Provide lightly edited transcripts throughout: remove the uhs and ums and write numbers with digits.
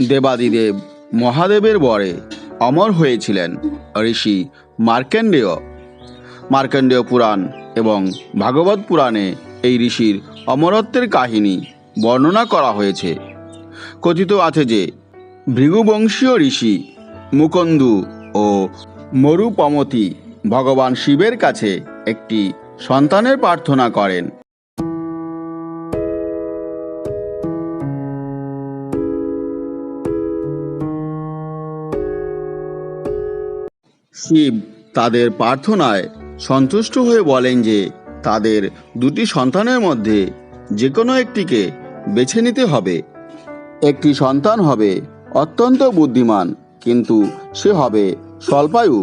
দেবাদিদেব মহাদেবের বরে অমর হয়েছিলেন ঋষি মার্কেন্ডেয়। মার্কেন্ডেয় পুরাণ এবং ভাগবত পুরাণে এই ঋষির অমরত্বের কাহিনী বর্ণনা করা হয়েছে। কথিত আছে যে ভৃগুবংশীয় ঋষি মুকন্দু ও মরুপমতি ভগবান শিবের কাছে একটি সন্তানের প্রার্থনা করেন। শিব তাদের প্রার্থনায় সন্তুষ্ট হয়ে বলেন যে তাদের দুটি সন্তানের মধ্যে যে কোনো একটিকে বেছে নিতে হবে। একটি সন্তান হবে অত্যন্ত বুদ্ধিমান, কিন্তু সে হবে স্বল্পায়ু।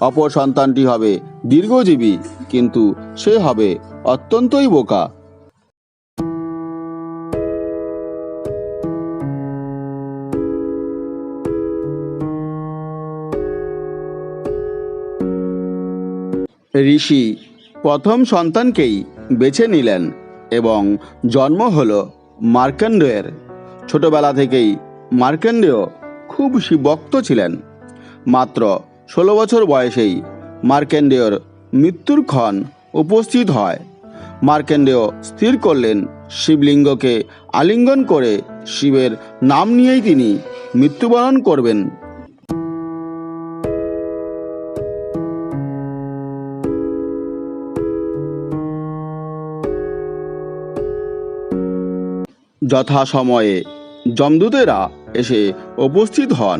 অপর সন্তানটি হবে দীর্ঘজীবী, কিন্তু সে হবে অত্যন্তই বোকা। ঋষি প্রথম সন্তানকেই বেছে নিলেন এবং জন্ম হলো মার্কেন্ডেয়ের। ছোটবেলা থেকেই মার্কেন্ডেয় খুব শিবভক্ত ছিলেন। মাত্র 16 বছর বয়সেই মার্কেন্ডেয়র মৃত্যুর ক্ষণ উপস্থিত হয়। মার্কেন্ডেয় স্থির করলেন শিবলিঙ্গকে আলিঙ্গন করে শিবের নাম নিয়েই তিনি মৃত্যুবরণ করবেন। যথাসময়ে যমদূতেরা এসে উপস্থিত হন,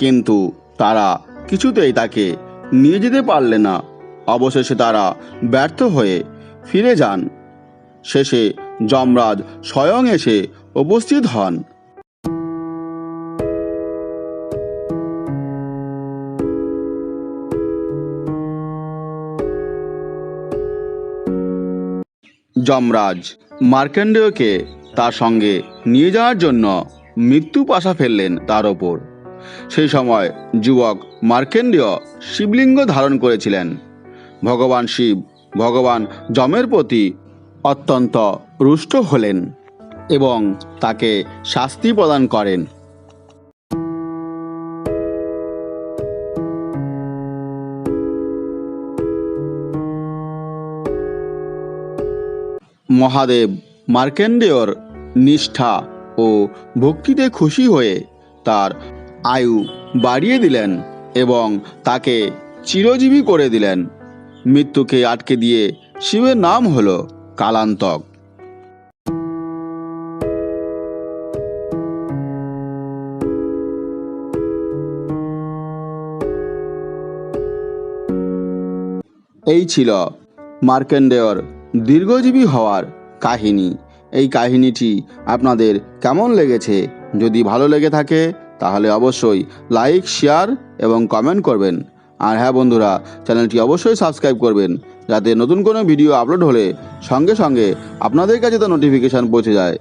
কিন্তু তারা কিছুতেই তাকে নিয়ে যেতে পারলে না। অবশেষে তারা ব্যর্থ হয়ে ফিরে যান। শেষে যমরাজ স্বয়ং এসে উপস্থিত হন। যমরাজ মার্কেন্ডেয়কে তার সঙ্গে নিয়ে যাওয়ার জন্য মৃত্যু পাশা ফেললেন তার ওপর। সেই সময় যুবক মার্কেন্ডেয় শিবলিঙ্গ ধারণ করেছিলেন। ভগবান শিব ভগবান যমের প্রতি অত্যন্ত রুষ্ট হলেন এবং তাকে শাস্তি প্রদান করেন। মহাদেব মার্কেন্ডেয়র নিষ্ঠা ও ভক্তিতে খুশি হয়ে তার আয়ু বাড়িয়ে দিলেন এবং তাকে চিরজীবী করে দিলেন। মৃত্যুকে আটকে দিয়ে শিবের নাম হল কালান্তক। এই ছিল মার্কেন্ডেয়র দীর্ঘজীবী হওয়ার কাহিনী। এই কাহিনীটি আপনাদের কেমন লেগেছে? যদি ভালো লেগে থাকে তাহলে অবশ্যই লাইক, শেয়ার এবং কমেন্ট করবেন। আর হ্যাঁ বন্ধুরা, চ্যানেলটি অবশ্যই সাবস্ক্রাইব করবেন, যাতে নতুন কোনো ভিডিও আপলোড হলে সঙ্গে সঙ্গে আপনাদের কাছে তো নোটিফিকেশান পৌঁছে যায়।